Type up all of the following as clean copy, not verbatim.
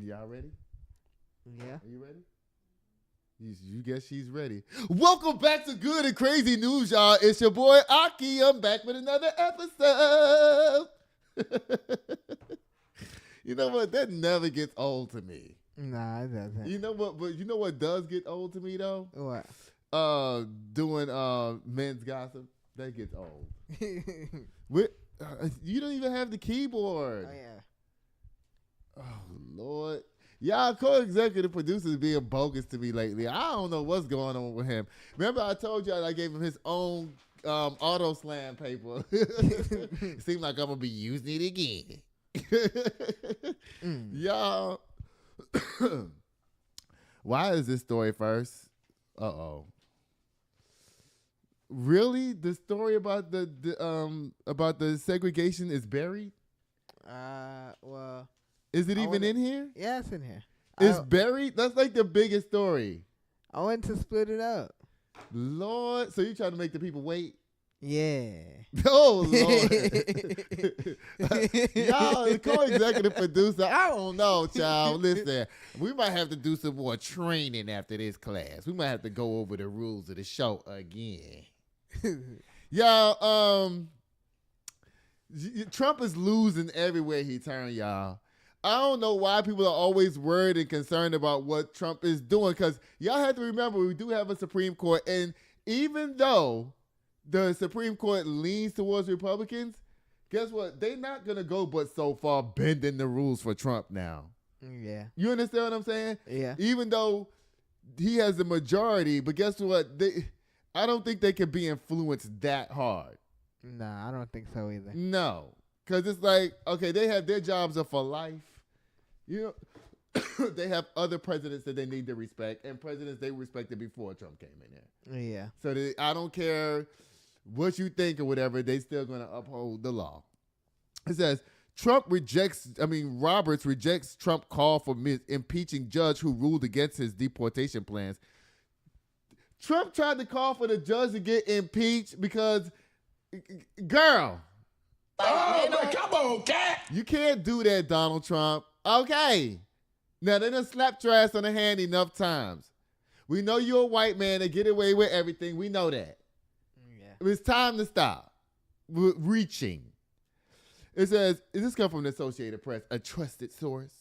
Y'all ready? Yeah. Are you ready? You guess she's ready. Welcome back to Good and Crazy News, y'all. It's your boy Aki. I'm back with another episode. You know what? That never gets old to me. Nah, it doesn't. You know what? But you know what does get old to me though? What? Doing men's gossip. That gets old. You don't even have the keyboard. Oh yeah. Oh Lord. Y'all co-executive producers being bogus to me lately. I don't know what's going on with him. Remember I told y'all I gave him his own auto slam paper. It seemed like I'm going to be using it again. Y'all. Why is this story first? Uh-oh. Really? The story about the segregation is buried? Well. Is it even in here? Yeah, it's in here. It's buried? That's like the biggest story. I went to split it up. Lord. So you trying to make the people wait? Yeah. Oh, Lord. Y'all, the co-executive producer, I don't know, child. Listen, we might have to do some more training after this class. We might have to go over the rules of the show again. Y'all, Trump is losing everywhere he turns, y'all. I don't know why people are always worried and concerned about what Trump is doing, because y'all have to remember we do have a Supreme Court, and even though the Supreme Court leans towards Republicans, guess what? They're not going to go but so far bending the rules for Trump now. Yeah. You understand what I'm saying? Yeah. Even though he has the majority, but guess what? I don't think they can be influenced that hard. Nah, I don't think so either. No. Because it's like, okay, they have their jobs are for life. You know, they have other presidents that they need to respect, and presidents they respected before Trump came in there. Yeah. So I don't care what you think or whatever, they still going to uphold the law. It says, Roberts rejects Trump call for impeaching judge who ruled against his deportation plans. Trump tried to call for the judge to get impeached because, girl. Oh, man, come on, cat. You can't do that, Donald Trump. Okay. Now, they done slapped your ass on the hand enough times. We know you're a white man that get away with everything. We know that. Yeah. It's time to stop reaching. It says, this comes from the Associated Press, a trusted source.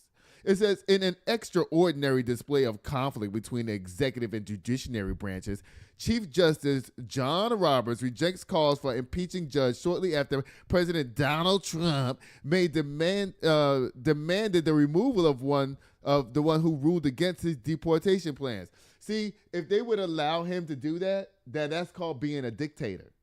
It says, in an extraordinary display of conflict between the executive and judiciary branches, Chief Justice John Roberts rejects calls for impeaching judge shortly after President Donald Trump demanded the removal of the one who ruled against his deportation plans. See, if they would allow him to do that's called being a dictator.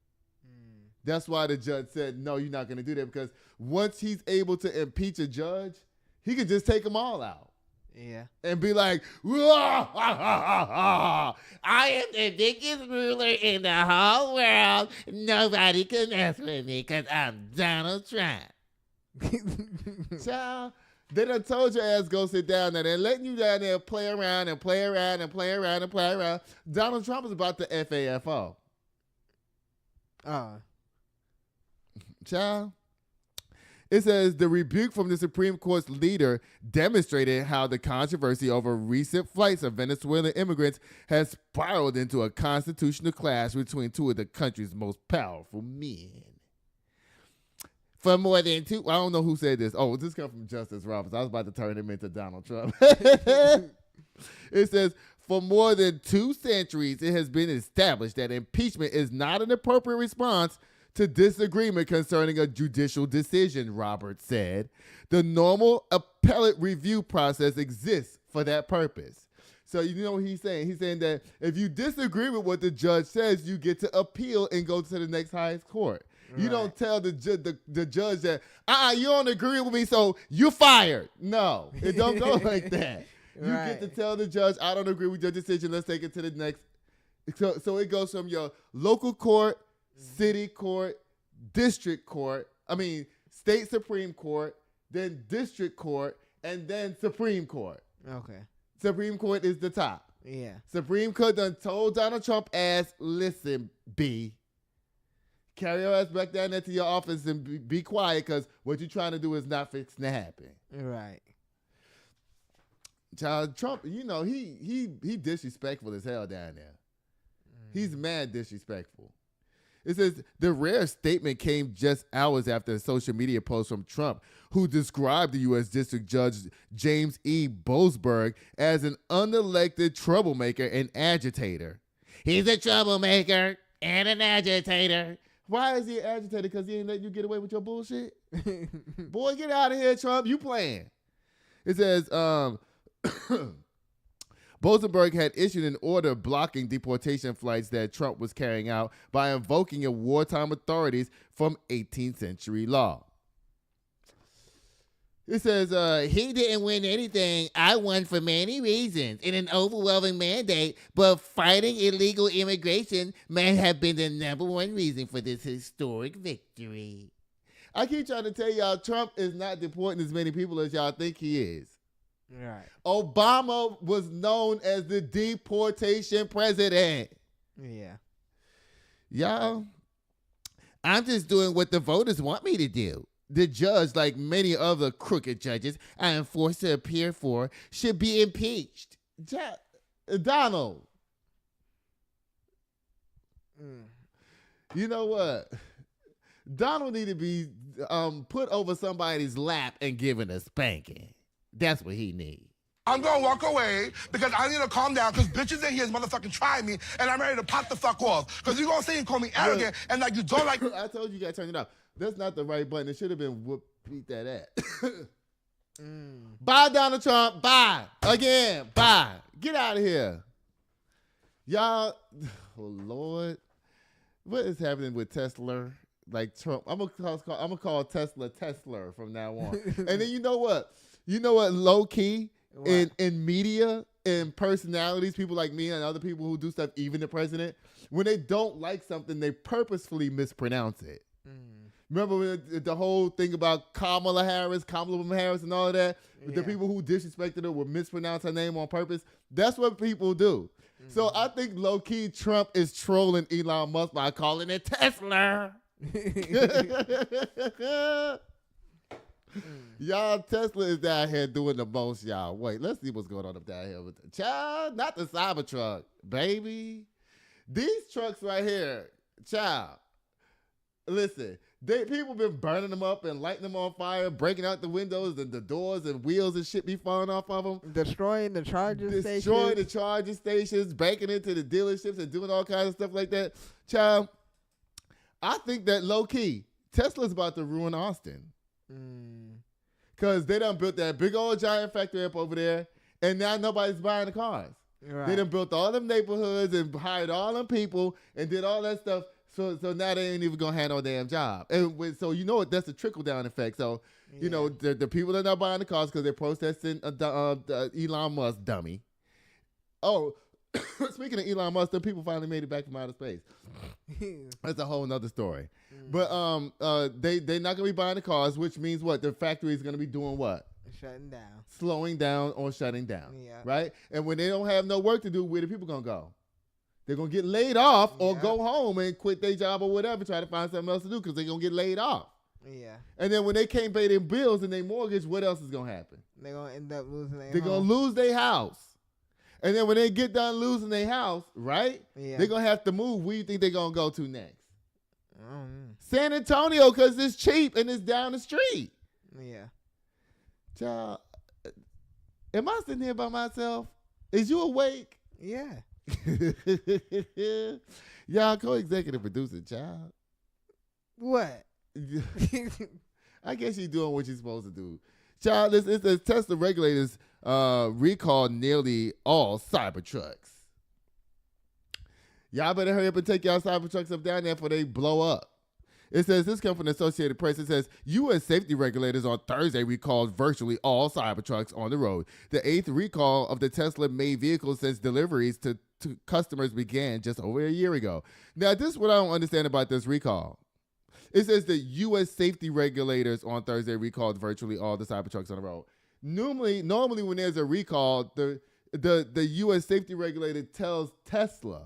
That's why the judge said, no, you're not going to do that, because once he's able to impeach a judge, he can just take them all out. Yeah. And be like, I am the biggest ruler in the whole world. Nobody can mess with me because I'm Donald Trump. Child, they done told your ass go sit down there. They're letting you down there play around and play around and play around and play around. Donald Trump is about the FAFO. Child. It says the rebuke from the Supreme Court's leader demonstrated how the controversy over recent flights of Venezuelan immigrants has spiraled into a constitutional clash between two of the country's most powerful men. For more than two, I don't know who said this. Oh, this comes from Justice Roberts. I was about to turn him into Donald Trump. It says, for more than 2 centuries, it has been established that impeachment is not an appropriate response to disagreement concerning a judicial decision, Roberts said. The normal appellate review process exists for that purpose. So you know what he's saying? He's saying that if you disagree with what the judge says, you get to appeal and go to the next highest court. Right. You don't tell the judge that, you don't agree with me, so you're fired. No, it don't go like that. You get to tell the judge, I don't agree with your decision. Let's take it to the next. So it goes from your local court, city court, district court, state Supreme Court, then district court, and then Supreme Court. Okay. Supreme Court is the top. Yeah. Supreme Court done told Donald Trump ass, listen, B, carry your ass back down there to your office and be quiet, because what you're trying to do is not fixing to happen. Right. Child Trump, you know, he disrespectful as hell down there. He's mad disrespectful. It says the rare statement came just hours after a social media post from Trump, who described the U.S. District Judge James E. Boasberg as an unelected troublemaker and agitator. He's a troublemaker and an agitator. Why is he an agitator? Because he ain't letting you get away with your bullshit? Boy, get out of here, Trump. You playing. It says, Bosenberg had issued an order blocking deportation flights that Trump was carrying out by invoking a wartime authorities from 18th century law. It says, he didn't win anything. I won for many reasons in an overwhelming mandate, but fighting illegal immigration may have been the number one reason for this historic victory. I keep trying to tell y'all, Trump is not deporting as many people as y'all think he is. Right. Obama was known as the deportation president. Yeah. Y'all, I'm just doing what the voters want me to do. The judge, like many other crooked judges I am forced to appear for, should be impeached. Donald. You know what? Donald need to be put over somebody's lap and given a spanking. That's what he needs. I'm gonna walk away because I need to calm down because bitches in here is motherfucking trying me and I'm ready to pop the fuck off. Because you're gonna say and call me arrogant and like you don't like. I told you gotta turn it off. That's not the right button. It should have been whoop beat that at. Bye, Donald Trump. Bye. Again. Bye. Get out of here. Y'all, oh Lord. What is happening with Tesla? Like Trump. I'm gonna call Tesla from now on. And then you know what? Low key in media and personalities, people like me and other people who do stuff, even the president, when they don't like something, they purposefully mispronounce it. Remember the whole thing about Kamala Harris and all of that? Yeah. The people who disrespected her would mispronounce her name on purpose. That's what people do. So I think low-key Trump is trolling Elon Musk by calling it Tesla. Y'all, Tesla is down here doing the most, y'all. Wait, let's see what's going on up down here with the child. Not the Cybertruck, baby. These trucks right here, child. Listen, people been burning them up and lighting them on fire, breaking out the windows and the doors and wheels and shit be falling off of them. Destroying the charging stations, breaking into the dealerships and doing all kinds of stuff like that. Child, I think that low-key, Tesla's about to ruin Austin. Because they done built that big old giant factory up over there, and now nobody's buying the cars. Right. They done built all them neighborhoods and hired all them people and did all that stuff. So now they ain't even gonna have no damn job. And so you know what? That's a trickle down effect. So you know the people that are not buying the cars because they're protesting Elon Musk dummy. Oh, speaking of Elon Musk, the people finally made it back from outer space. That's a whole nother story. But they're not gonna be buying the cars, which means what? The factory is gonna be doing what? Shutting down. Slowing down or shutting down. Yeah. Right? And when they don't have no work to do, where the people gonna go? They're going to get laid off or go home and quit their job or whatever, try to find something else to do because they're going to get laid off. Yeah. And then when they can't pay their bills and their mortgage, what else is going to happen? They're going to end up losing their house. They're going to lose their house. And then when they get done losing their house, right, they're going to have to move. Where do you think they're going to go to next? San Antonio, because it's cheap and it's down the street. Yeah. Child, am I sitting here by myself? Is you awake? Yeah. Y'all, co-executive producer, child. What? I guess she's doing what she's supposed to do. Child, it says Tesla regulators recalled nearly all Cybertrucks. Y'all better hurry up and take y'all Cybertrucks up down there before they blow up. It says, this comes from the Associated Press. It says, U.S. safety regulators on Thursday recalled virtually all Cybertrucks on the road. The 8th recall of the Tesla-made vehicle since deliveries to customers began just over a year ago. Now, this is what I don't understand about this recall. It says the U.S. safety regulators on Thursday recalled virtually all the Cybertrucks on the road. Normally when there's a recall, the U.S. safety regulator tells Tesla,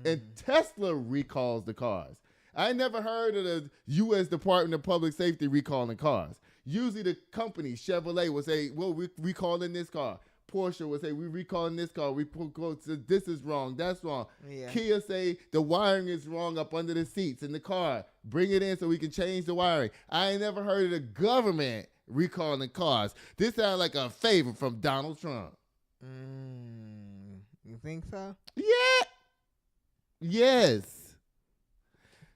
and Tesla recalls the cars. I never heard of the U.S. Department of Public Safety recalling cars. Usually the company, Chevrolet, will say, well, we're recalling this car. Porsche would say, we recalling this car. This is wrong. That's wrong. Yeah. Kia say the wiring is wrong up under the seats in the car. Bring it in so we can change the wiring. I ain't never heard of the government recalling cars. This sounds like a favor from Donald Trump. You think so? Yeah. Yes.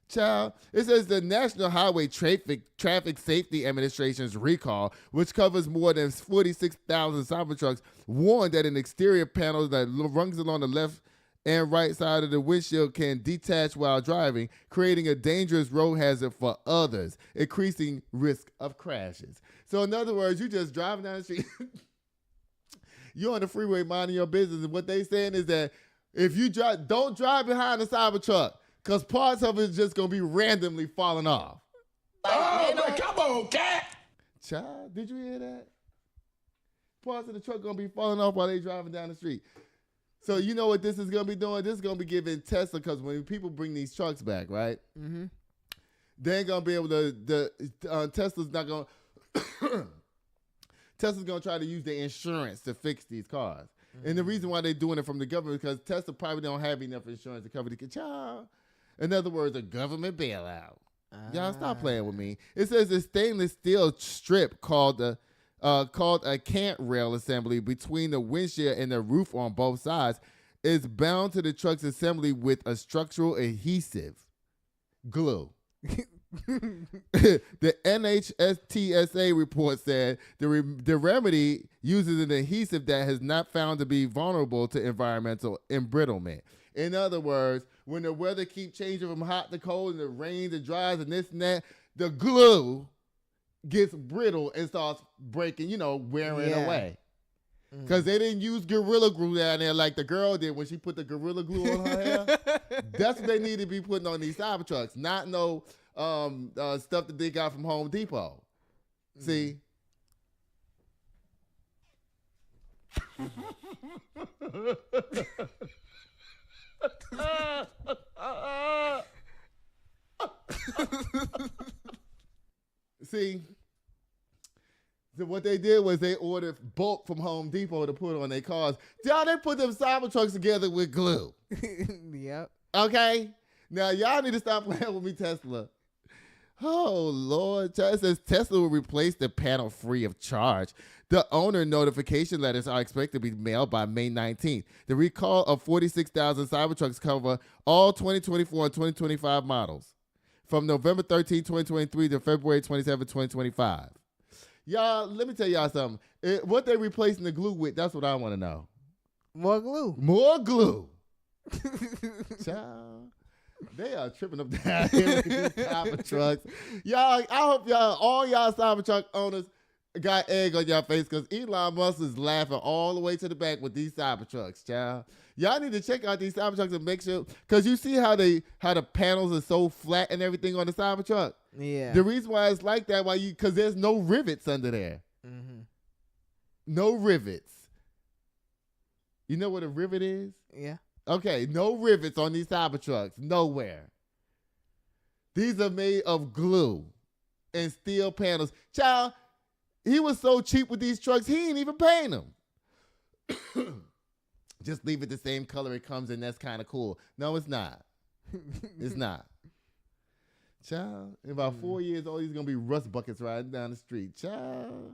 Child, it says the National Highway Traffic Safety Administration's recall, which covers more than 46,000 Cybertrucks, warned that an exterior panel that runs along the left and right side of the windshield can detach while driving, creating a dangerous road hazard for others, increasing risk of crashes. So in other words, you just driving down the street, you're on the freeway minding your business, and what they saying is that if you don't drive behind the Cybertruck, because parts of it is just going to be randomly falling off. Oh, man, come on, cat. Child, did you hear that? Parts of the truck going to be falling off while they driving down the street. So you know what this is going to be doing? This is going to be giving Tesla, because when people bring these trucks back, right? Mm-hmm. They ain't going to be able to, Tesla's not going to, Tesla's going to try to use their insurance to fix these cars. Mm-hmm. And the reason why they're doing it from the government is because Tesla probably don't have enough insurance to cover the child. In other words, a government bailout. Y'all stop playing with me. It says a stainless steel strip called a cant rail assembly between the windshield and the roof on both sides is bound to the truck's assembly with a structural adhesive, glue. The NHTSA report said the remedy uses an adhesive that has not found to be vulnerable to environmental embrittlement. In other words, when the weather keeps changing from hot to cold and it rains and dries and this and that, the glue gets brittle and starts breaking, wearing away. Because they didn't use Gorilla Glue down there like the girl did when she put the Gorilla Glue on her hair. That's what they need to be putting on these Cybertrucks, not no stuff that they got from Home Depot. See? See? So what they did was they ordered bulk from Home Depot to put on their cars. Y'all, they put them Cybertrucks together with glue. Yep. Okay? Now, y'all need to stop playing with me, Tesla. Oh, Lord. It says Tesla will replace the panel free of charge. The owner notification letters are expected to be mailed by May 19th. The recall of 46,000 Cybertrucks cover all 2024 and 2025 models from November 13, 2023 to February 27, 2025. Y'all, let me tell y'all something. What they replacing the glue with, that's what I want to know. More glue. More glue. Child. They are tripping up down here with these Cybertrucks. Y'all, I hope all y'all Cybertruck owners got egg on your face, because Elon Musk is laughing all the way to the back with these Cybertrucks, child. Y'all need to check out these Cybertrucks and make sure, because you see how the panels are so flat and everything on the Cybertruck. Yeah. The reason why it's like that, because there's no rivets under there. Mm-hmm. No rivets. You know what a rivet is? Yeah. Okay, no rivets on these Cybertrucks. Nowhere. These are made of glue and steel panels. Child, he was so cheap with these trucks, he ain't even paying them. Just leave it the same color it comes in. That's kind of cool. No, it's not. It's not. Child, in about 4 years old, he's going to be rust buckets riding down the street. Child.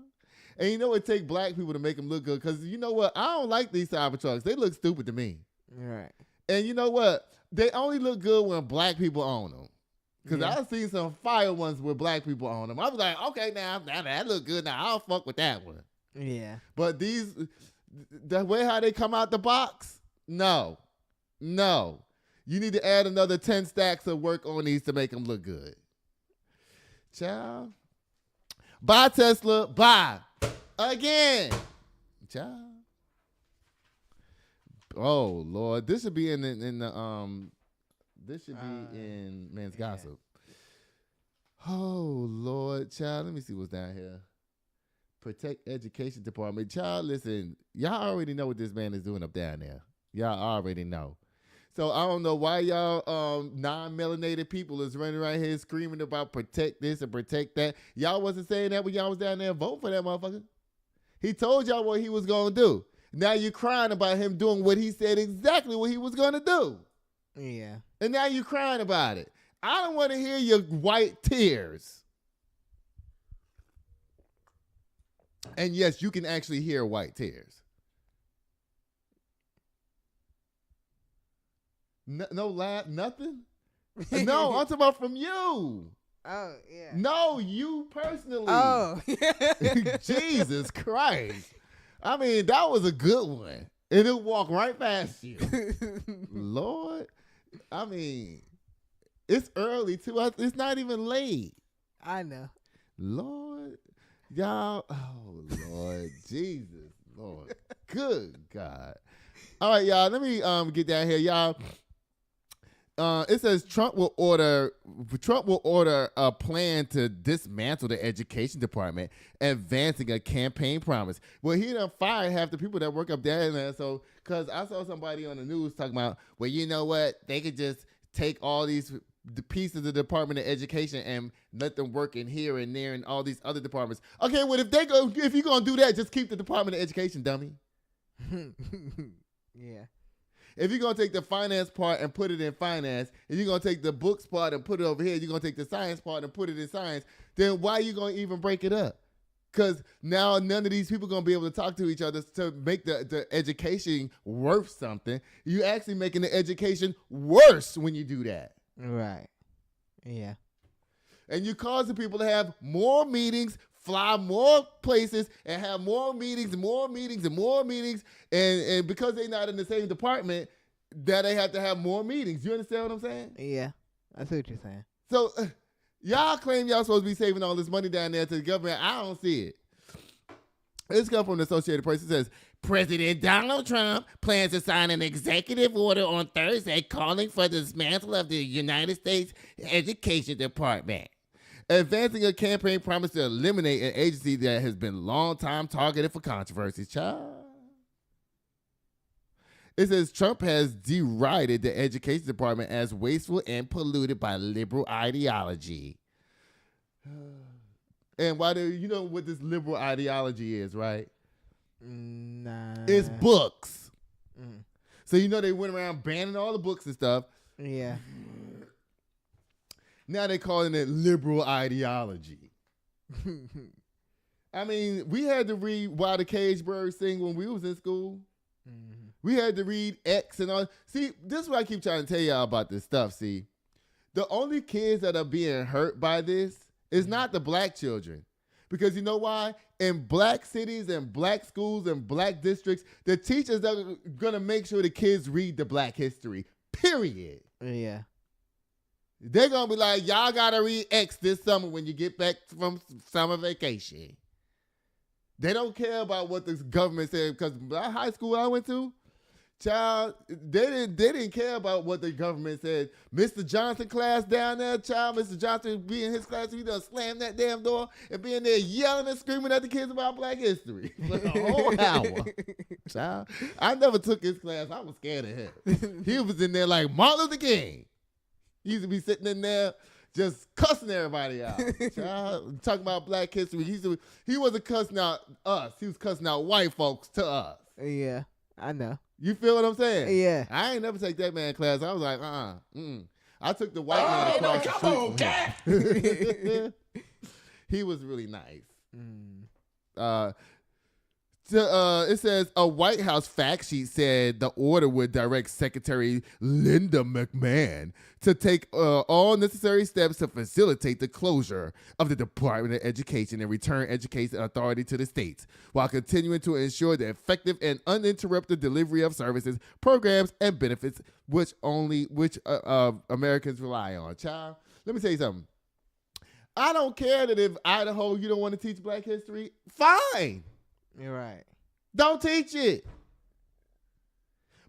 And you know it take black people to make them look good, because you know what? I don't like these Cybertrucks. They look stupid to me. Right. And you know what? They only look good when black people own them. Because I've seen some fire ones with black people on them. I was like, okay, now that look good. Now I'll fuck with that one. Yeah. But these, the way how they come out the box, no. You need to add another 10 stacks of work on these to make them look good. Child. Bye, Tesla. Bye. Again. Child. Oh, Lord. This should be in the this should be in Men's Gossip. Oh, Lord, child. Let me see what's down here. Protect Education Department. Child, listen, y'all already know what this man is doing up down there. Y'all already know. So I don't know why y'all non-melanated people is running around here screaming about protect this and protect that. Y'all wasn't saying that when y'all was down there voting for that motherfucker. He told y'all what he was going to do. Now you're crying about him doing what he said exactly what he was going to do. Yeah. And now you're crying about it. I don't want to hear your white tears. And yes, you can actually hear white tears. No laugh, nothing? No, I'm talking about from you. Oh, yeah. No, you personally. Oh. Jesus Christ. I mean, that was a good one. And it walked right past you. Lord. I mean, it's early, too. It's not even late. I know. Lord. Y'all. Oh, Lord. Jesus. Lord. Good God. All right, y'all. Let me get down here, y'all. It says Trump will order a plan to dismantle the education department, advancing a campaign promise. Well, he done fired half the people that work up there. So, because I saw somebody on the news talking about, well, you know what? They could just take all the pieces of the Department of Education and let them work in here and there and all these other departments. Okay, well, if you're gonna do that, just keep the Department of Education, dummy. Yeah. If you're going to take the finance part and put it in finance, and you're going to take the books part and put it over here, you're going to take the science part and put it in science, then why are you going to even break it up? Because now none of these people are going to be able to talk to each other to make the education worth something. You're actually making the education worse when you do that. Right. Yeah. And you're causing people to have more meetings, fly more places, and have more meetings and more meetings and more meetings. And because they're not in the same department, that they have to have more meetings. You understand what I'm saying? Yeah. I see what you're saying. So y'all claim y'all supposed to be saving all this money down there to the government. I don't see it. This comes from the Associated Press. It says, President Donald Trump plans to sign an executive order on Thursday calling for the dismantle of the United States Education Department, advancing a campaign promise to eliminate an agency that has been long time targeted for controversies. Child. It says Trump has derided the education department as wasteful and polluted by liberal ideology. And why do you know what this liberal ideology is, right? Nah. It's books. So you know they went around banning all the books and stuff. Yeah. Now they're calling it liberal ideology. I mean, we had to read Why the Cage Bird Sing when we was in school. Mm-hmm. We had to read X and all. See, this is what I keep trying to tell y'all about this stuff, see. The only kids that are being hurt by this is not the black children. Because you know why? In black cities and black schools and black districts, the teachers are going to make sure the kids read the black history, period. Yeah. They're going to be like, y'all got to read X this summer when you get back from summer vacation. They don't care about what the government said, because the high school I went to, child, they didn't care about what the government said. Mr. Johnson class down there, child, Mr. Johnson be in his class, he done slam that damn door and be in there yelling and screaming at the kids about black history for a whole hour. Child, I never took his class. I was scared of him. He was in there like Martin Luther King. He used to be sitting in there just cussing everybody out. Child, talking about black history. He wasn't cussing out us. He was cussing out white folks to us. Yeah, I know. You feel what I'm saying? Yeah. I ain't never take that man class. I was like, I took the white man across the street from him. He was really nice. It says a White House fact sheet said the order would direct Secretary Linda McMahon to take all necessary steps to facilitate the closure of the Department of Education and return education authority to the states, while continuing to ensure the effective and uninterrupted delivery of services, programs, and benefits which Americans rely on. Child, let me tell you something. I don't care that if Idaho you don't want to teach black history. Fine. You're right. Don't teach it.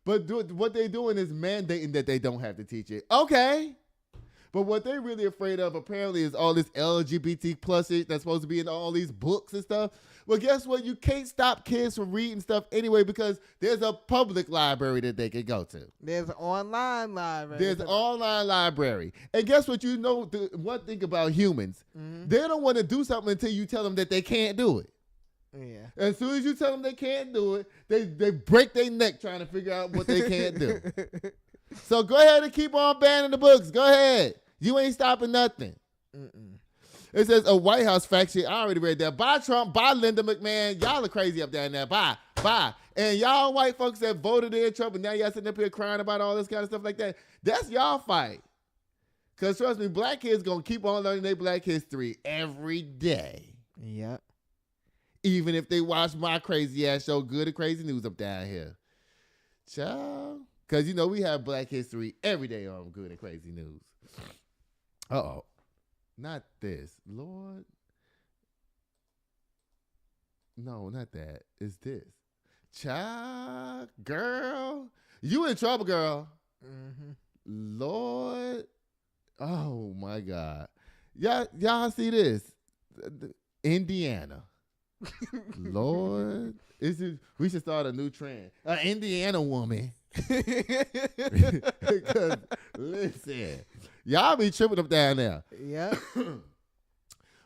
But what they're doing is mandating that they don't have to teach it. Okay. But what they're really afraid of apparently is all this LGBT plus shit that's supposed to be in all these books and stuff. Well, guess what? You can't stop kids from reading stuff anyway because there's a public library that they can go to. There's an online library. There's an online library. And guess what? You know, the one thing about humans, they don't want to do something until you tell them that they can't do it. Yeah. As soon as you tell them they can't do it, they break their neck trying to figure out what they can't do. So go ahead and keep on banning the books. Go ahead. You ain't stopping nothing. Mm-mm. It says a White House fact sheet. I already read that. Bye, Trump. Bye, Linda McMahon. Y'all are crazy up there in there. Bye. Bye. And y'all white folks that voted in Trump and now y'all sitting up here crying about all this kind of stuff like that. That's y'all fight. Because trust me, black kids going to keep on learning their black history every day. Yep. Even if they watch my crazy ass show, Good and Crazy News up down here. Child. Because, you know, we have black history every day on Good and Crazy News. Uh-oh. Not this. Lord. No, not that. It's this. Child. Girl. You in trouble, girl. Mm-hmm. Lord. Oh, my God. Y'all see this? Indiana. Lord. We should start a new trend. An Indiana woman. Because, listen, y'all be tripping up down there. Yep.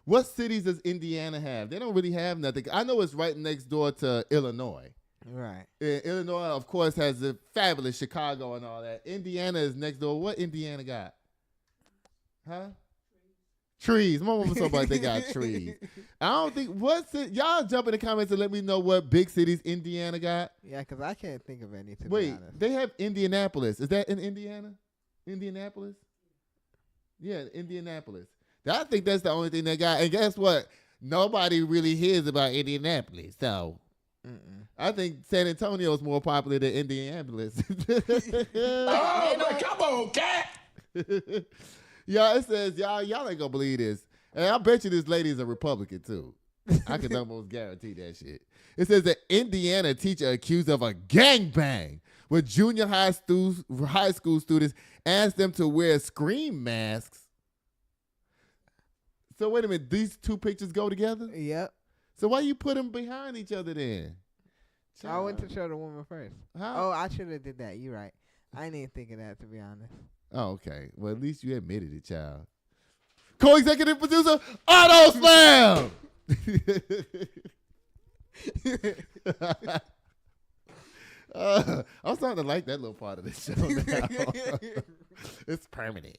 What cities does Indiana have? They don't really have nothing. I know it's right next door to Illinois. Right. And Illinois, of course, has the fabulous Chicago and all that. Indiana is next door. What Indiana got? Huh? Trees. My mama told about they got trees. I don't think, what's it? Y'all jump in the comments and let me know what big cities Indiana got. Yeah, because I can't think of any, to be Wait, honest. they have Indianapolis. Is that in Indiana? Indianapolis? Yeah, Indianapolis. I think that's the only thing they got. And guess what? Nobody really hears about Indianapolis. So I think San Antonio is more popular than Indianapolis. Oh, man, come on, cat. Yeah, it says, y'all ain't gonna believe this. And I bet you this lady is a Republican too. I can almost guarantee that shit. It says that Indiana teacher accused of a gangbang with junior high school students asked them to wear scream masks. So wait a minute, these two pictures go together? Yep. So why you put them behind each other then? I went to show the woman first. How? Oh, I should have did that. You're right. I didn't even think of that, to be honest. Oh, okay. Well, at least you admitted it, child. Co-executive producer, Auto Slam! I'm starting to like that little part of the show now. It's permanent.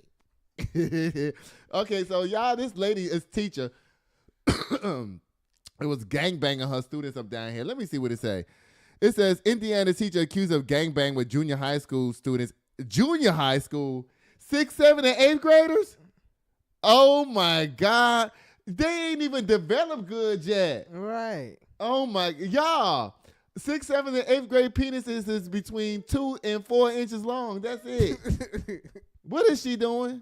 Okay, so y'all, this lady is teacher. It was gangbanging her students up down here. Let me see what it say. It says, Indiana teacher accused of gangbang with junior high school students. Junior high school? 6th, 7th, and 8th graders? Oh, my God. They ain't even developed good yet. Right. Oh, my. Y'all, 6th, 7th, and 8th grade penises is between 2 and 4 inches long. That's it. What is she doing?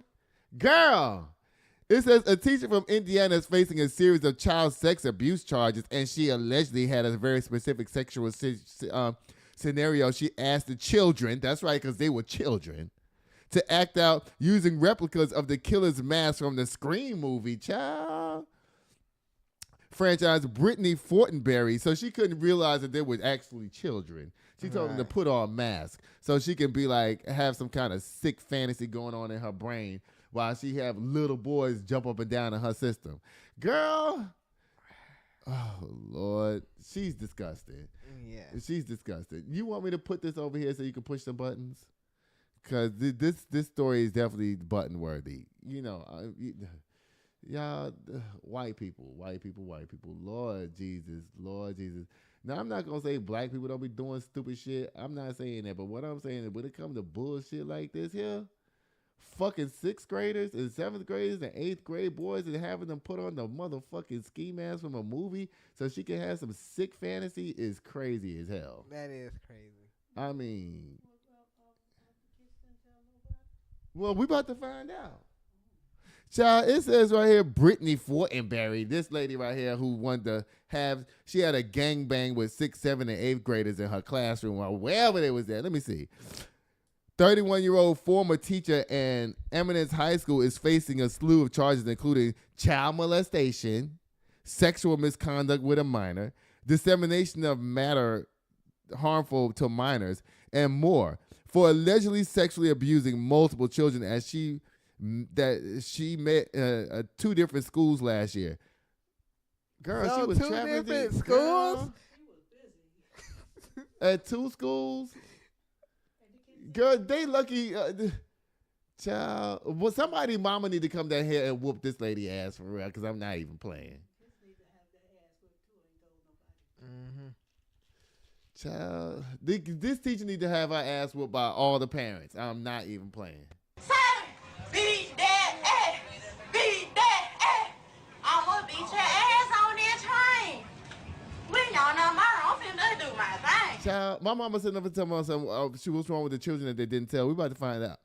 Girl. It says a teacher from Indiana is facing a series of child sex abuse charges, and she allegedly had a very specific sexual scenario. She asked the children, that's right, because they were children, to act out using replicas of the killer's mask from the Scream movie, child. Franchise Brittany Fortenberry, so she couldn't realize that they were actually children. She told them to put on masks so she can be like, have some kind of sick fantasy going on in her brain while she have little boys jump up and down in her system. Girl, oh, Lord, she's disgusting. Yeah. She's disgusting. You want me to put this over here so you can push the buttons? Because this story is definitely button worthy. You know, y'all, white people. Lord Jesus. Now, I'm not going to say black people don't be doing stupid shit. I'm not saying that. But what I'm saying is when it comes to bullshit like this here, fucking 6th graders and 7th graders and 8th grade boys and having them put on the motherfucking ski mask from a movie so she can have some sick fantasy is crazy as hell. That is crazy. I mean, well, we about to find out. Child, it says right here, Brittany Fortenberry, this lady right here who wanted to have, she had a gangbang with 6th, 7th, and 8th graders in her classroom or wherever they was at. Let me see. 31-year-old former teacher in Eminence High School is facing a slew of charges, including child molestation, sexual misconduct with a minor, dissemination of matter harmful to minors, and more, for allegedly sexually abusing multiple children as she met 2 different schools last year. Girl, So she was two trapping different these schools? girl. At 2 schools. Girl, they lucky. Child, well, somebody mama need to come down here and whoop this lady ass for real, because I'm not even playing. Mm-hmm. Child, this teacher need to have her ass whooped by all the parents. I'm not even playing. Beat that ass. Beat that ass. I'ma beat your ass on that train. We y'all know I'm finna do my thing. Child, my mama sitting up and telling me something. She was wrong with the children that they didn't tell. We about to find out.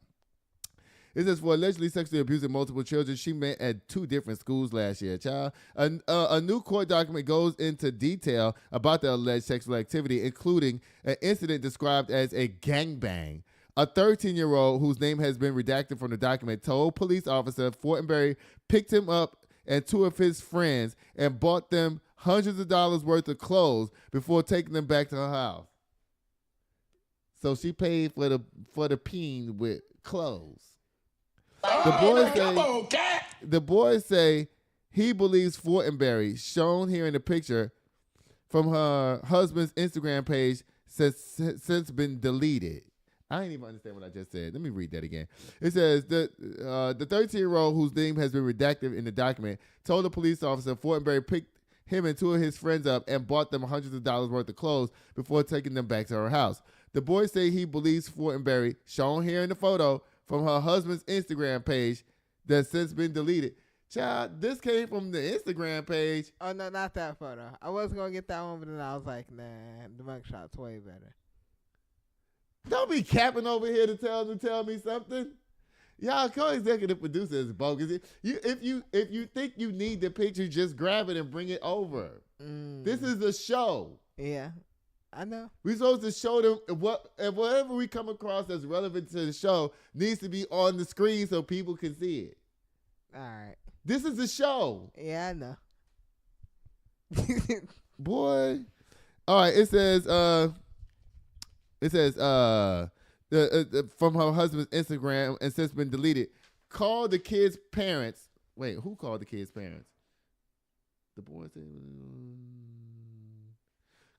It says for allegedly sexually abusing multiple children, she met at 2 different schools last year. Child, a new court document goes into detail about the alleged sexual activity, including an incident described as a gangbang. A 13-year-old whose name has been redacted from the document told police officer Fortenberry picked him up and 2 of his friends and bought them hundreds of dollars worth of clothes before taking them back to her house. So she paid for the peen with clothes. The boys say he believes Fortenberry, shown here in the picture from her husband's Instagram page, since been deleted. I didn't even understand what I just said. Let me read that again. It says the 13-year-old whose name has been redacted in the document told the police officer Fortenberry picked him and 2 of his friends up and bought them hundreds of dollars worth of clothes before taking them back to her house. The boys say he believes Fortenberry, shown here in the photo from her husband's Instagram page that's since been deleted. Child, this came from the Instagram page. Oh, no, not that photo. I was going to get that one, but then I was like, nah, the mugshot's way better. Don't be capping over here to tell me something. Y'all, co-executive producer is bogus. If you think you need the picture, just grab it and bring it over. This is a show. Yeah, I know. We're supposed to show them whatever we come across that's relevant to the show needs to be on the screen so people can see it. All right. This is a show. Yeah, I know. Boy. All right, it says from her husband's Instagram and since been deleted. Call the kids' parents. Wait, who called the kids' parents? The boy said,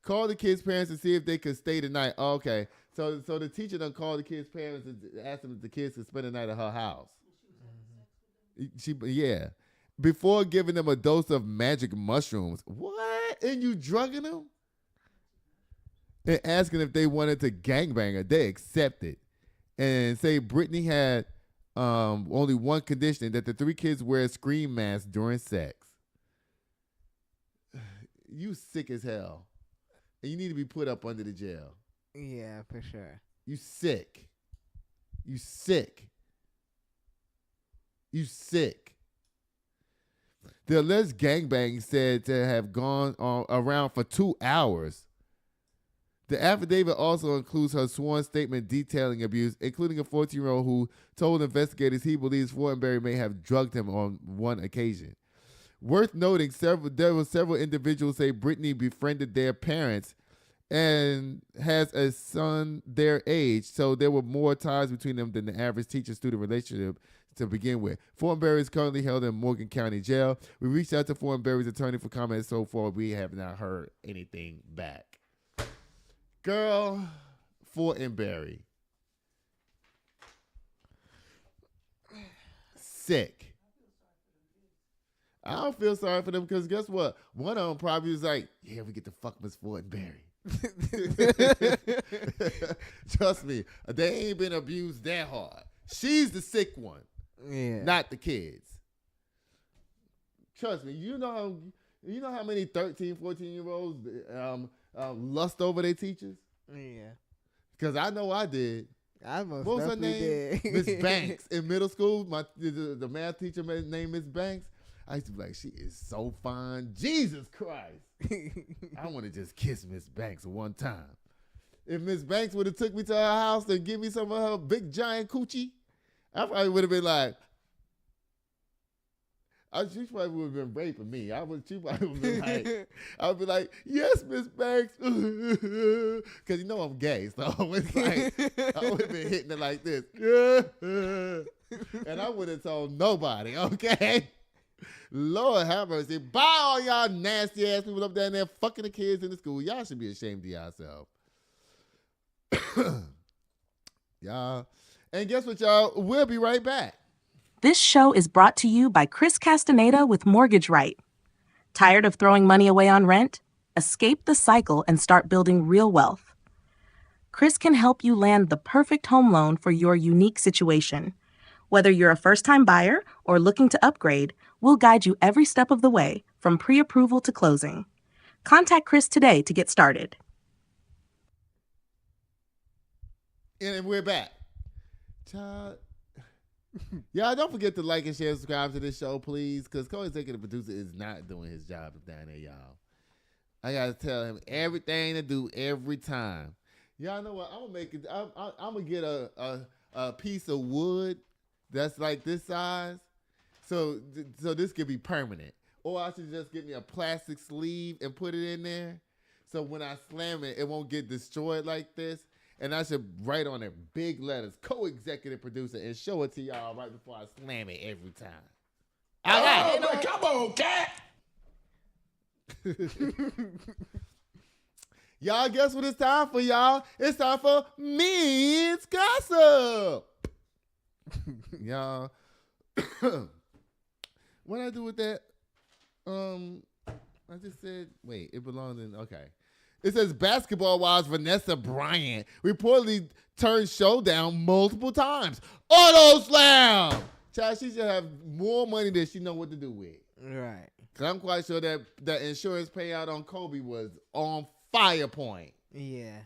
call the kids' parents to see if they could stay the night. Oh, okay, so the teacher done called the kids' parents and asked them if the kids could spend the night at her house. Yeah, before giving them a dose of magic mushrooms. What? And you drugging them? And asking if they wanted to gangbang her. They accepted. And say Brittany had only one condition, that the 3 kids wear scream masks during sex. You sick as hell. And you need to be put up under the jail. Yeah, for sure. You sick. You sick. You sick. The alleged gangbang said to have gone around for 2 hours. The affidavit also includes her sworn statement detailing abuse, including a 14-year-old who told investigators he believes Fortenberry may have drugged him on one occasion. Worth noting, there were several individuals say Brittany befriended their parents and has a son their age, so there were more ties between them than the average teacher-student relationship to begin with. Fortenberry is currently held in Morgan County Jail. We reached out to Fortenberry's attorney for comment. So far, we have not heard anything back. Girl, Fortenberry. Sick. I don't feel sorry for them because guess what? One of them probably was like, yeah, we get to fuck Miss Fortenberry. Trust me, they ain't been abused that hard. She's the sick one, not the kids. Trust me, you know how many 13, 14-year-olds lust over their teachers? Yeah. Because I know I did. I most what was her definitely name? Miss Banks. In middle school, the math teacher named Miss Banks. I used to be like, she is so fine. Jesus Christ. I want to just kiss Miss Banks one time. If Miss Banks would have took me to her house and give me some of her big giant coochie, I probably would have been like, she probably would have been raping me. She probably would have been like, I would be like, yes, Miss Banks. Because you know I'm gay. So it's like, I would have been hitting it like this. And I would have told nobody, okay? Lord have mercy. Bye, all y'all nasty ass people up there fucking the kids in the school. Y'all should be ashamed of yourself. Y'all. And guess what, y'all? We'll be right back. This show is brought to you by Chris Castaneda with Mortgage Right. Tired of throwing money away on rent? Escape the cycle and start building real wealth. Chris can help you land the perfect home loan for your unique situation. Whether you're a first-time buyer or looking to upgrade, we'll guide you every step of the way, from pre-approval to closing. Contact Chris today to get started. And we're back. Child. Y'all don't forget to like and share and subscribe to this show, please, because co-executive producer is not doing his job down there, y'all. I gotta tell him everything to do every time. Y'all know what? I'm gonna make it. I'm gonna get a piece of wood that's like this size, so this could be permanent. Or I should just get me a plastic sleeve and put it in there, so when I slam it, it won't get destroyed like this. And I should write on it big letters, co-executive producer, and show it to y'all right before I slam it every time. All right. Oh, come on, cat. Y'all, guess what it's time for, y'all? It's time for Men's Gossip. Y'all, what I do with that? I just said, wait, it belongs in, okay. It says basketball-wise, Vanessa Bryant reportedly turned show down multiple times. Auto slam! Child, she should have more money than she know what to do with. Right. Because I'm quite sure that insurance payout on Kobe was on fire point. Yeah.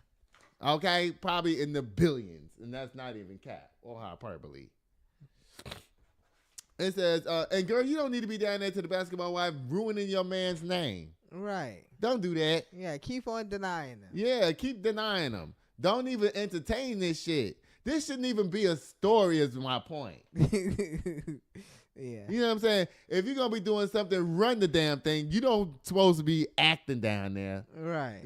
Okay? Probably in the billions. And that's not even cap or hyperbole. It says, and girl, you don't need to be down there to the basketball wife ruining your man's name. Right. Don't do that. Yeah, keep on denying them. Yeah, keep denying them. Don't even entertain this shit. This shouldn't even be a story is my point. Yeah. You know what I'm saying? If you're going to be doing something, run the damn thing. You don't supposed to be acting down there. Right.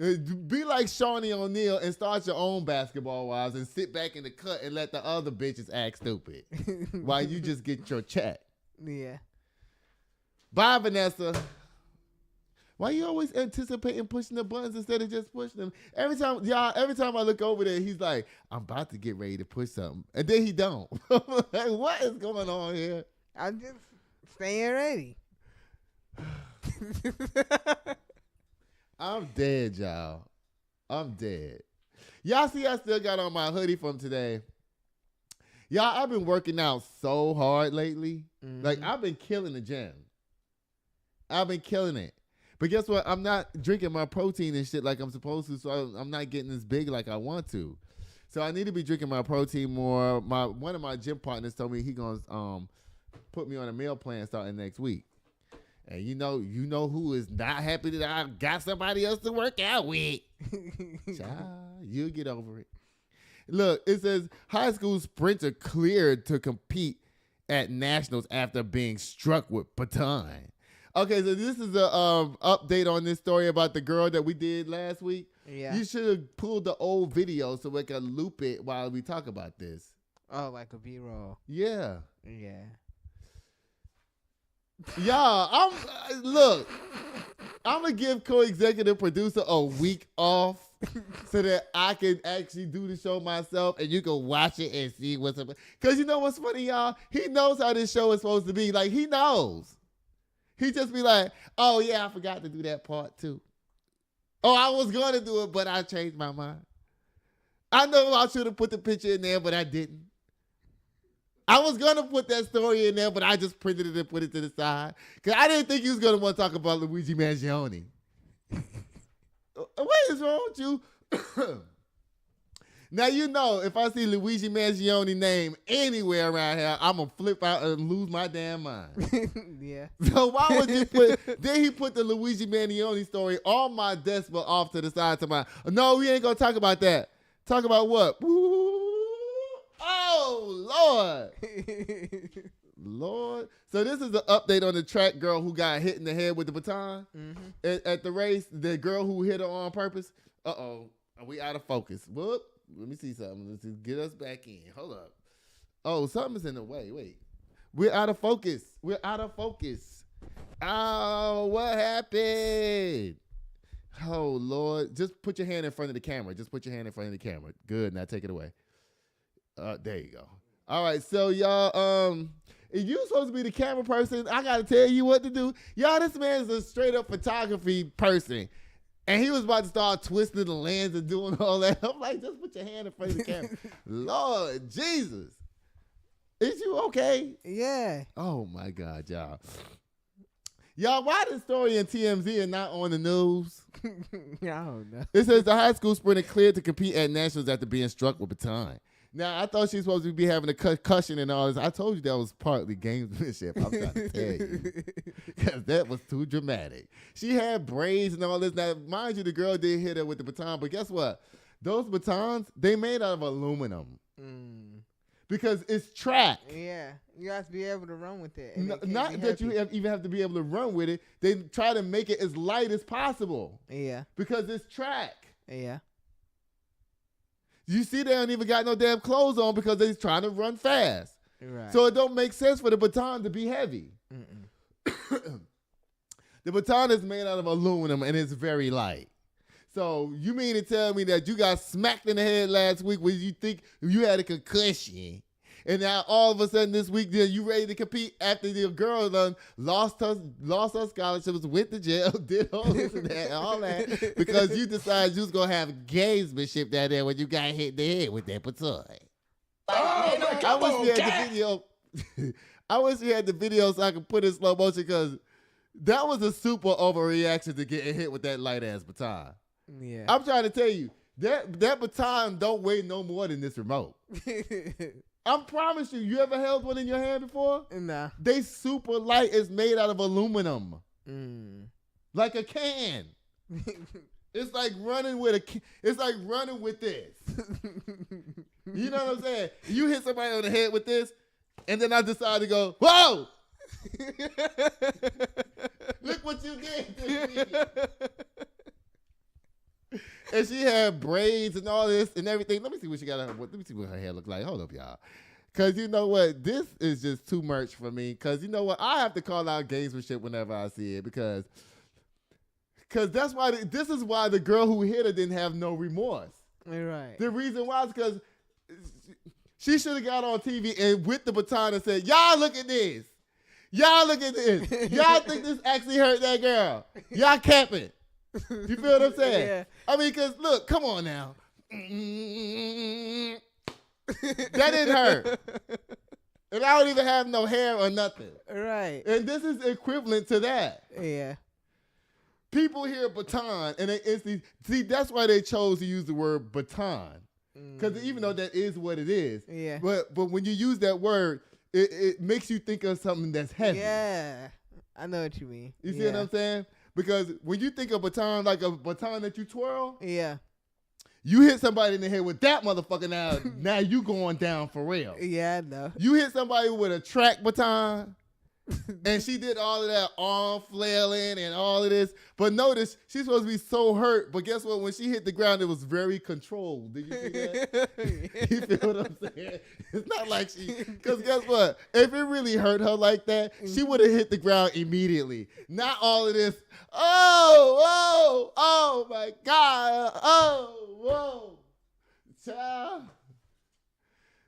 Be like Shawnee O'Neal and start your own basketball wives and sit back in the cut and let the other bitches act stupid while you just get your check. Yeah. Bye, Vanessa. Why you always anticipating pushing the buttons instead of just pushing them? Every time I look over there, he's like, I'm about to get ready to push something. And then he don't. Like, what is going on here? I'm just staying ready. I'm dead, y'all. I'm dead. Y'all see I still got on my hoodie from today. Y'all, I've been working out so hard lately. Mm-hmm. Like, I've been killing the gym. I've been killing it. But guess what? I'm not drinking my protein and shit like I'm supposed to, so I'm not getting as big like I want to. So I need to be drinking my protein more. One of my gym partners told me he gonna put me on a meal plan starting next week. And you know who is not happy that I got somebody else to work out with. Child, you'll get over it. Look, it says high school sprinter cleared to compete at nationals after being struck with baton. Okay, so this is a update on this story about the girl that we did last week. Yeah. You should have pulled the old video so we can loop it while we talk about this. Oh, like a B-roll. Yeah. Yeah. Y'all, I'm going to give co-executive producer a week off so that I can actually do the show myself and you can watch it and see what's up. Because you know what's funny, y'all? He knows how this show is supposed to be. Like, he knows. He just be like, oh, yeah, I forgot to do that part, too. Oh, I was going to do it, but I changed my mind. I know I should have put the picture in there, but I didn't. I was going to put that story in there, but I just printed it and put it to the side. Because I didn't think you was going to want to talk about Luigi Mangione. What is wrong with you? Now, you know, if I see Luigi Mangione name anywhere around here, I'm going to flip out and lose my damn mind. Yeah. So why would you then he put the Luigi Mangione story on my desk but off to the side to my, no, we ain't going to talk about that. Talk about what? Oh, Lord. Lord. So this is an update on the track girl who got hit in the head with the baton at the race. The girl who hit her on purpose. Uh-oh. Are we out of focus? Whoop. Let me see something. Let's get us back in. Hold up. Oh, something's in the way. Wait. We're out of focus. Oh, what happened? Oh, Lord. Just put your hand in front of the camera. Just put your hand in front of the camera. Good. Now take it away. There you go. All right. So, y'all, if you supposed to be the camera person, I got to tell you what to do. Y'all, this man is a straight up photography person. And he was about to start twisting the lens and doing all that. I'm like, just put your hand in front of the camera. Lord Jesus. Is you okay? Yeah. Oh, my God, y'all. Y'all, why the story in TMZ and not on the news? I don't know. It says the high school sprinter cleared to compete at nationals after being struck with baton. Now, I thought she was supposed to be having a concussion and all this. I told you that was partly gamesmanship. I'm trying to tell you. Because that was too dramatic. She had braids and all this. Now, mind you, the girl did hit her with the baton. But guess what? Those batons, they made out of aluminum. Because it's track. Yeah. You have to be able to run with it. Not that you even have to be able to run with it. They try to make it as light as possible. Yeah. Because it's track. Yeah. You see, they don't even got no damn clothes on because they're trying to run fast. Right. So it don't make sense for the baton to be heavy. The baton is made out of aluminum and it's very light. So you mean to tell me that you got smacked in the head last week when you think you had a concussion, and now all of a sudden this week you ready to compete after the girl done lost her scholarships, went to jail, did all this and that, and all that because you decided you was gonna have gamesmanship down there when you got hit in the head with that baton. I wish we had the video. I wish we had the video so I could put it in slow motion because that was a super overreaction to getting hit with that light ass baton. Yeah. I'm trying to tell you, that baton don't weigh no more than this remote. I promise you, you ever held one in your hand before? Nah. They super light. It's made out of aluminum. Like a can. It's like running with it's like running with this. You know what I'm saying? You hit somebody on the head with this, and then I decide to go, whoa! Look what you did to me. And she had braids and all this and everything. Let me see what she got. Let me see what her hair look like. Hold up, y'all. Because you know what? This is just too much for me. Because you know what? I have to call out gamesmanship whenever I see it. Because that's why. This is why the girl who hit her didn't have no remorse. Right. The reason why is because she should have got on TV and with the baton and said, y'all look at this. Y'all look at this. Y'all think this actually hurt that girl. Y'all capping. You feel what I'm saying? Yeah. I mean, because look, come on now. That didn't hurt. And I don't even have no hair or nothing. Right. And this is equivalent to that. Yeah. People hear baton and they instantly, see, that's why they chose to use the word baton. Because even though that is what it is. Yeah. But when you use that word, it makes you think of something that's heavy. Yeah. I know what you mean. You see what I'm saying? Because when you think of baton, like a baton that you twirl, Yeah. you hit somebody in the head with that motherfucker now you going down for real. Yeah, I know. You hit somebody with a track baton, and she did all of that arm flailing and all of this. But notice, she's supposed to be so hurt. But guess what? When she hit the ground, it was very controlled. Did you see that? You feel what I'm saying? It's not like because guess what? If it really hurt her like that, she would have hit the ground immediately. Not all of this, oh my God, whoa. Child.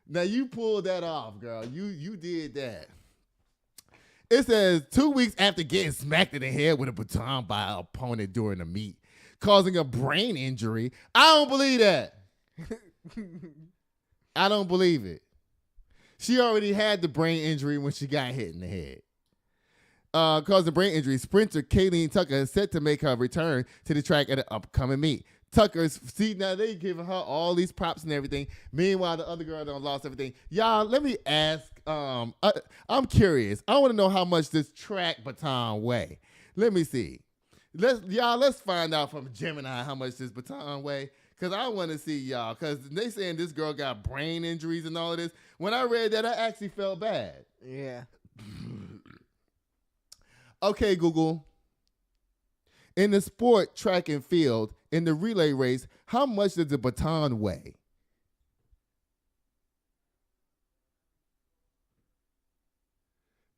Now you pulled that off, girl. You did that. It says 2 weeks after getting smacked in the head with a baton by an opponent during a meet, causing a brain injury. I don't believe that. I don't believe it. She already had the brain injury when she got hit in the head. Causing brain injury, sprinter Kayleen Tucker is set to make her return to the track at an upcoming meet. Tucker's, see, now they giving her all these props and everything. Meanwhile, the other girl done lost everything. Y'all, let me ask, I'm curious. I want to know how much this track baton weigh. Let me see. Let's find out from Gemini how much this baton weigh. Because I want to see y'all. Because they saying this girl got brain injuries and all of this. When I read that, I actually felt bad. Yeah. Okay, Google. In the sport, track and field, in the relay race, how much does the baton weigh?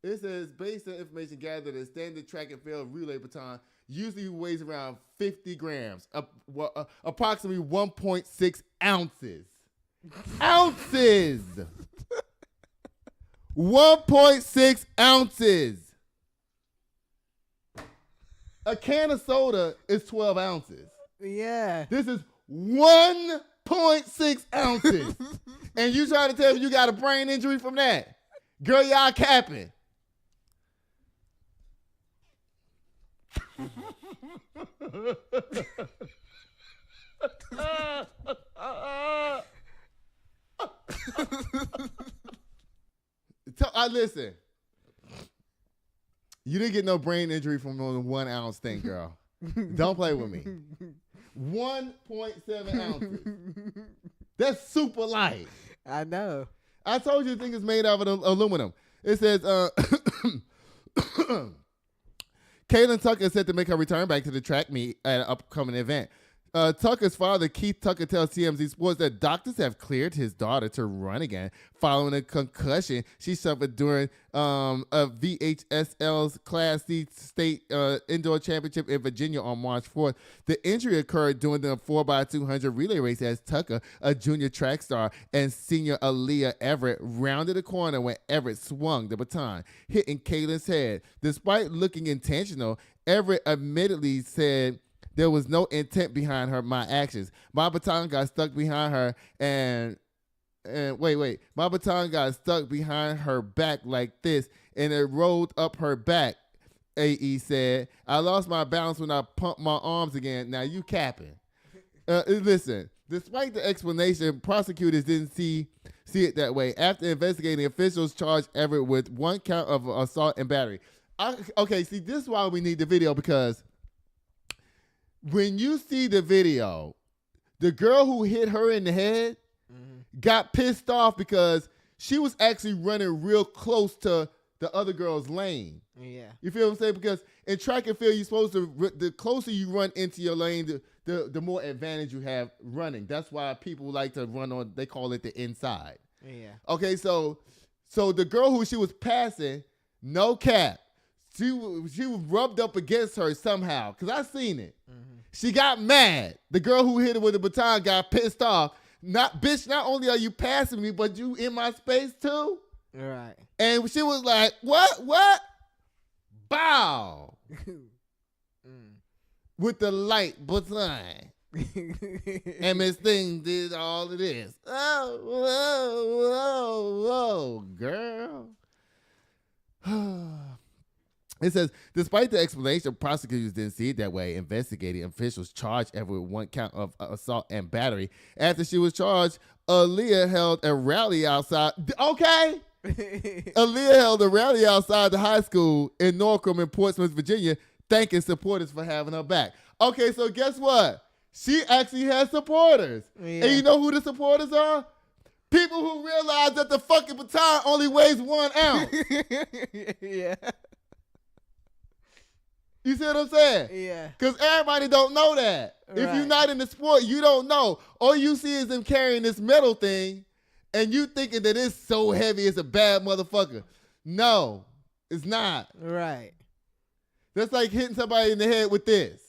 It says, based on information gathered, a standard track and field relay baton usually weighs around 50 grams, approximately 1.6 ounces. Ounces! 1.6 ounces. A can of soda is 12 ounces. Yeah. This is 1.6 ounces. And you trying to tell me you got a brain injury from that? Girl, y'all capping. Listen. You didn't get no brain injury from the 1 ounce thing, girl. Don't play with me. 1.7 ounces. That's super light. I know. I told you the thing is made out of aluminum. It says, Kaylin Tucker is set to make her return back to the track meet at an upcoming event. Tucker's father, Keith Tucker, tells TMZ Sports that doctors have cleared his daughter to run again following a concussion she suffered during a VHSL's Class C state indoor championship in Virginia on March 4th. The injury occurred during the 4x200 relay race as Tucker, a junior track star, and senior Aaliyah Everett rounded the corner when Everett swung the baton, hitting Kaylin's head. Despite looking intentional, Everett admittedly said, "There was no intent behind my actions. My baton got stuck behind her and wait. My baton got stuck behind her back like this and it rolled up her back," AE said. "I lost my balance when I pumped my arms again." Now you capping. Listen, despite the explanation, prosecutors didn't see it that way. After investigating, officials charged Everett with 1 count of assault and battery. Okay, see, this is why we need the video, because when you see the video, the girl who hit her in the head got pissed off because she was actually running real close to the other girl's lane. Yeah. You feel what I'm saying? Because in track and field, you're supposed to, the closer you run into your lane, the more advantage you have running. That's why people like to run on, they call it the inside. Yeah. Okay, so the girl who she was passing, no cap, she was rubbed up against her somehow, because I seen it. She got mad. The girl who hit her with the baton got pissed off. Not only are you passing me, but you in my space too? Right. And she was like, what? Bow. With the light baton. And Miss Thing did all of this. Whoa, girl. It says, despite the explanation, prosecutors didn't see it that way. Investigating officials charged Everett with 1 count of assault and battery. After she was charged, Aaliyah held a rally outside. Okay. Aaliyah held a rally outside the high school in Norcross in Portsmouth, Virginia, thanking supporters for having her back. Okay, so guess what? She actually has supporters. Yeah. And you know who the supporters are? People who realize that the fucking baton only weighs 1 ounce. Yeah. You see what I'm saying? Yeah. Because everybody don't know that. Right. If you're not in the sport, you don't know. All you see is them carrying this metal thing, and you thinking that it's so heavy, it's a bad motherfucker. No, it's not. Right. That's like hitting somebody in the head with this.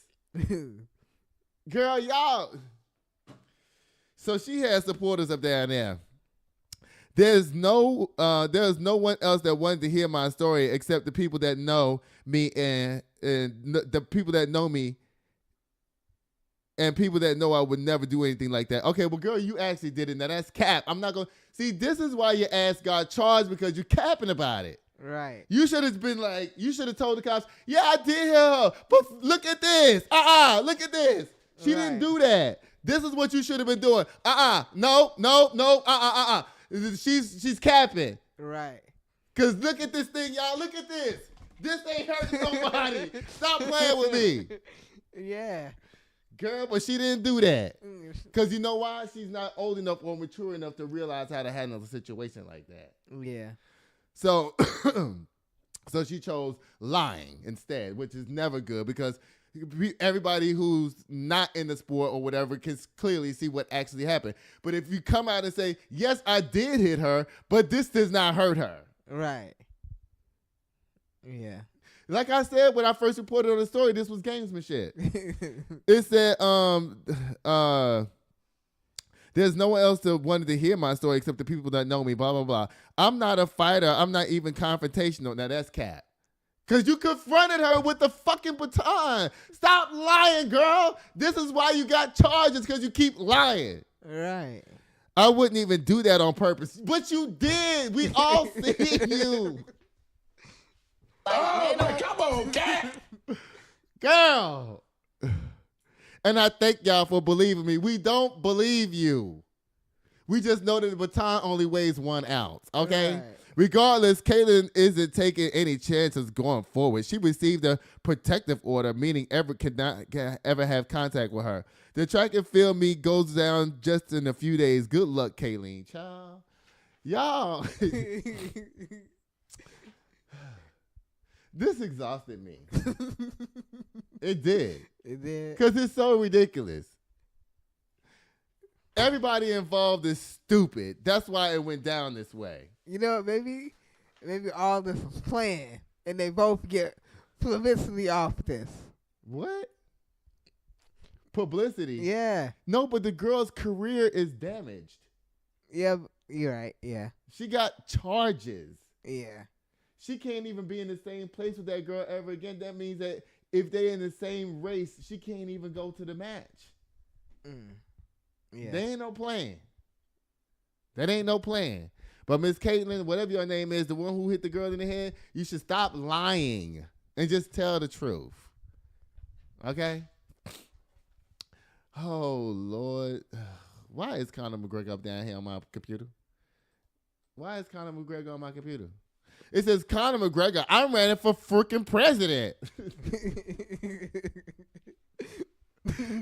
Girl, y'all. So she has supporters up down there. There's no one else that wanted to hear my story except the people that know me and the people that know me and people that know I would never do anything like that. Okay, well, girl, you actually did it. Now that's cap. I'm not going to see. This is why your ass got charged, because you're capping about it. Right. You should have been like, you should have told the cops, yeah, I did hear her, but look at this. Look at this. She didn't do that. This is what you should have been doing. No. She's capping. Right. Because look at this thing, y'all. Look at this. This ain't hurting nobody. Stop playing with me. Yeah. Girl, but she didn't do that. Because you know why? She's not old enough or mature enough to realize how to handle a situation like that. Yeah. So, so she chose lying instead, which is never good, because everybody who's not in the sport or whatever can clearly see what actually happened. But if you come out and say, yes, I did hit her, but this does not hurt her. Right. Yeah. Like I said when I first reported on the story, this was gamesmanship. It said, there's no one else that wanted to hear my story except the people that know me, blah, blah, blah. I'm not a fighter. I'm not even confrontational. Now, that's cap. Because you confronted her with the fucking baton. Stop lying, girl. This is why you got charges, because you keep lying. Right. I wouldn't even do that on purpose. But you did. We all see you. Oh, man, come on, cat. Girl. And I thank y'all for believing me. We don't believe you. We just know that the baton only weighs 1 ounce, okay? Right. Regardless, Caitlyn isn't taking any chances going forward. She received a protective order, meaning cannot ever have contact with her. The track and field meet goes down just in a few days. Good luck, Kayleen. Child. Y'all. This exhausted me. It did. It did. Because it's so ridiculous. Everybody involved is stupid. That's why it went down this way. You know, maybe all this was planned, and they both get publicity off this. What? Publicity? Yeah. No, but the girl's career is damaged. Yeah, you're right. Yeah. She got charges. Yeah. She can't even be in the same place with that girl ever again. That means that if they're in the same race, she can't even go to the match. Yeah. There ain't no plan. That ain't no plan. But Miss Caitlyn, whatever your name is, the one who hit the girl in the head, you should stop lying and just tell the truth. Okay? Oh, Lord. Why is Conor McGregor up down here on my computer? Why is Conor McGregor on my computer? It says, Conor McGregor, I'm running for freaking president.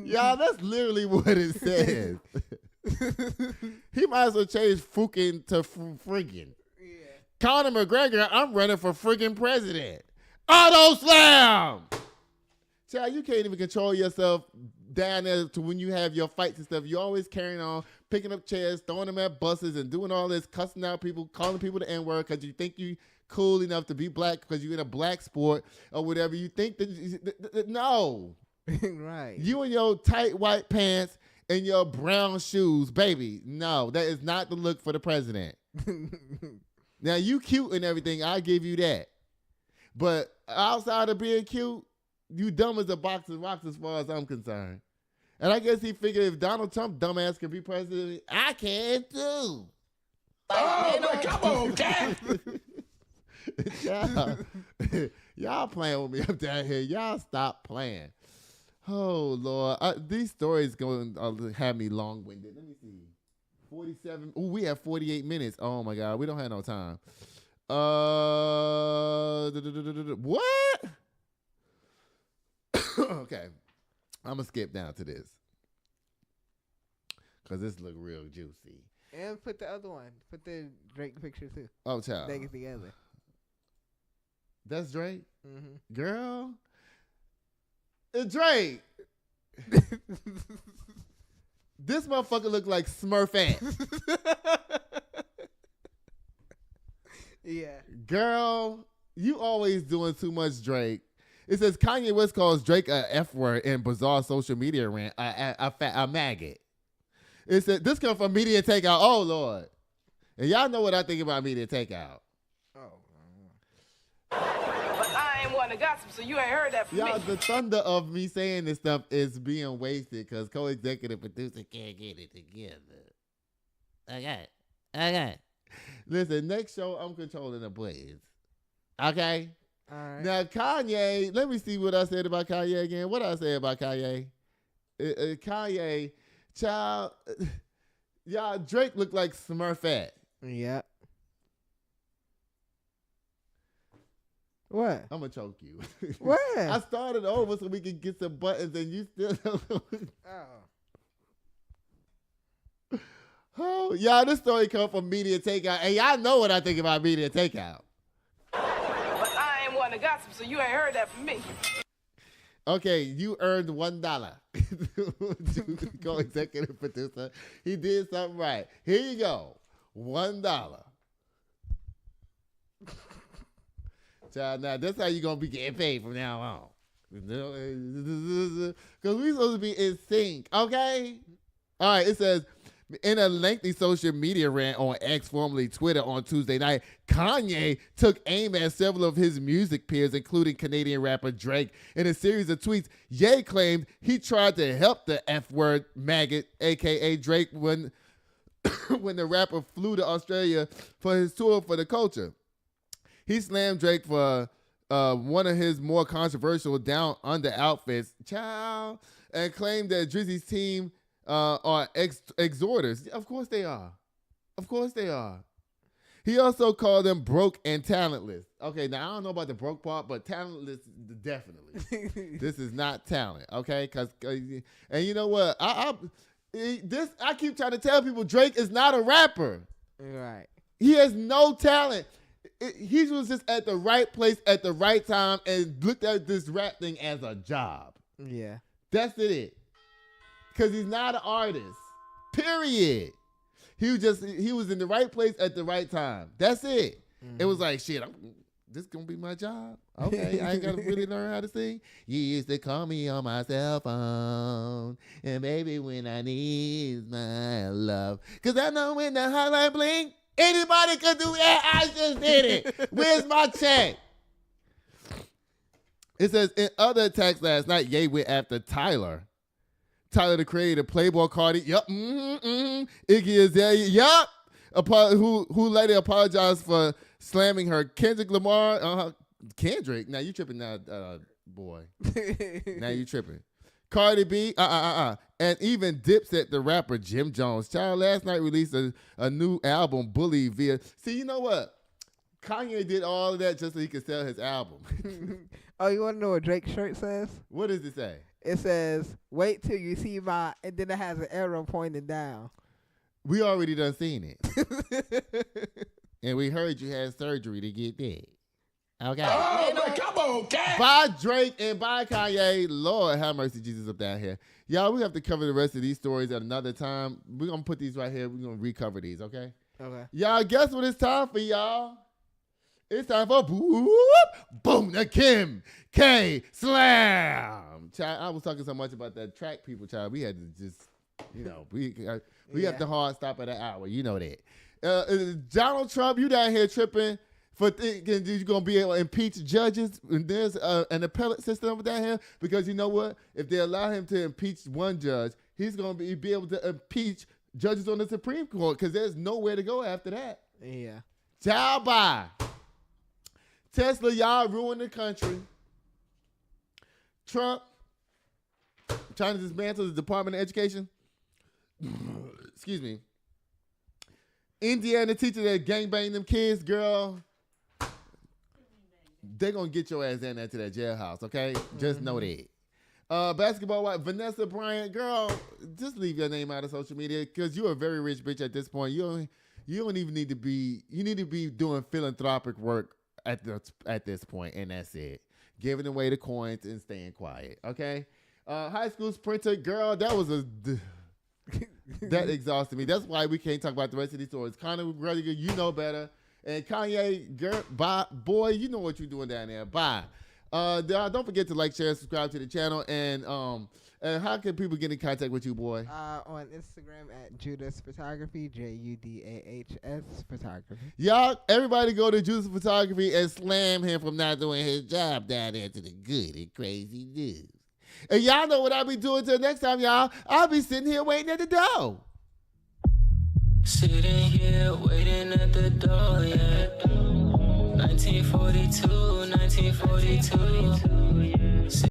Y'all, that's literally what it says. He might as well change freaking to friggin'. Yeah. Conor McGregor, I'm running for freaking president. Auto slam! Child, you can't even control yourself down there to when you have your fights and stuff. You're always carrying on, picking up chairs, throwing them at buses, and doing all this, cussing out people, calling people the N-word because you think you cool enough to be black because you're in a black sport or whatever. You think that no. Right. You in your tight white pants and your brown shoes, baby. No, that is not the look for the president. Now, you cute and everything. I'll give you that. But outside of being cute, you dumb as a box of rocks as far as I'm concerned. And I guess he figured if Donald Trump dumbass can be president, I can too. Oh, man, come on, cat. Y'all playing with me up down here. Y'all stop playing. Oh, Lord. These stories going to have me long-winded. Let me see. 47. Oh, we have 48 minutes. Oh, my God. We don't have no time. What? Okay. I'm going to skip down to this. Because this look real juicy. And put the other one. Put the Drake picture, too. Oh, child. They get together. That's Drake? Mm-hmm. Girl. It's Drake. This motherfucker look like Smurfette. Yeah. Girl, you always doing too much Drake. It says Kanye West calls Drake a F word in bizarre social media rant, a maggot. It said this comes from Media Takeout. Oh, Lord. And y'all know what I think about Media Takeout. But I ain't one to gossip, so you ain't heard that from Y'all, me. the thunder of me saying this stuff is being wasted because co-executive producer can't get it together. Okay. Listen, next show, I'm controlling the blaze. Okay? All right. Now, Kanye, let me see what I said about Kanye again. What did I say about Kanye? Kanye, child, y'all, Drake looked like Smurfette. Yeah. What? I'm going to choke you. What? I started over so we could get some buttons and you still don't. Oh, y'all, this story come from Media Takeout. And y'all know what I think about Media Takeout. But I ain't one to gossip, so you ain't heard that from me. Okay, you earned $1. Co-executive producer. He did something right. Here you go. $1. Child, now that's how you gonna be getting paid from now on. Because we supposed to be in sync, okay? All right, it says, in a lengthy social media rant on X, formerly Twitter, on Tuesday night, Kanye took aim at several of his music peers, including Canadian rapper Drake. In a series of tweets, Ye claimed he tried to help the F-word maggot, a.k.a. Drake, when the rapper flew to Australia for his tour for the culture. He slammed Drake for one of his more controversial down under outfits, child, and claimed that Drizzy's team are exhorters. Of course they are. Of course they are. He also called them broke and talentless. Okay, now I don't know about the broke part, but talentless, definitely. This is not talent, okay? And you know what? I keep trying to tell people Drake is not a rapper. Right. He has no talent. He was just at the right place at the right time and looked at this rap thing as a job. Yeah. That's it. Because he's not an artist. Period. He was in the right place at the right time. That's it. Mm-hmm. It was like, shit, this gonna be my job. Okay, I ain't gotta really learn how to sing. You used to call me on my cell phone, and baby, when I need my love, because I know when the hotline blink, anybody could do that. I just did it. Where's my check? It says, in other attacks last night, Ye went after Tyler. Tyler, the creator, Playboy Cardi, yup, Iggy Azalea, yup, who later apologized for slamming her. Kendrick Lamar, Kendrick, now you tripping now, boy. Now you tripping. Cardi B, and even Dipset, the rapper Jim Jones. Child, last night released a new album, Bully, via. See, you know what? Kanye did all of that just so he could sell his album. Oh, you want to know what Drake's shirt says? What does it say? It says, wait till you see my, and then it has an arrow pointing down. We already done seen it. And we heard you had surgery to get that. Okay. Oh, man, come on, cat. Bye, Drake, and bye, Kanye. Lord have mercy, Jesus, up down here. Y'all, we have to cover the rest of these stories at another time. We're going to put these right here. We're going to recover these, okay? Okay. Y'all, guess what it's time for, y'all? It's time for Boom the Kim K Slammm. Child, I was talking so much about that track people, child. We had to just, we have to hard stop at an hour. You know that. Donald Trump, you down here tripping for thinking you're going to be able to impeach judges. And there's an appellate system over down here because you know what? If they allow him to impeach one judge, he's going to be able to impeach judges on the Supreme Court because there's nowhere to go after that. Yeah. Ciao, bye. Tesla, y'all ruined the country. Trump trying to dismantle the Department of Education. Excuse me. Indiana teacher that gangbang them kids, girl. They're going to get your ass in there to that jailhouse, okay? Just know that. Basketball wife, Vanessa Bryant, girl, just leave your name out of social media because you're a very rich bitch at this point. You don't even need to be, you need to be doing philanthropic work at this point, and that's it. Giving away the coins and staying quiet, okay? High school sprinter, girl, that was that exhausted me. That's why we can't talk about the rest of these stories. Conor McGregor, you know better. And Kanye, girl, bye. Boy, you know what you're doing down there. Bye. Don't forget to like, share, subscribe to the channel. And how can people get in contact with you, boy? On Instagram at Judas Photography, JUDAHS Photography. Y'all, everybody go to Judas Photography and slam him from not doing his job down there to the good and crazy news. And y'all know what I'll be doing till next time, y'all. I'll be sitting here waiting at the door. Sitting here waiting at the door, yeah. 1942, 1942.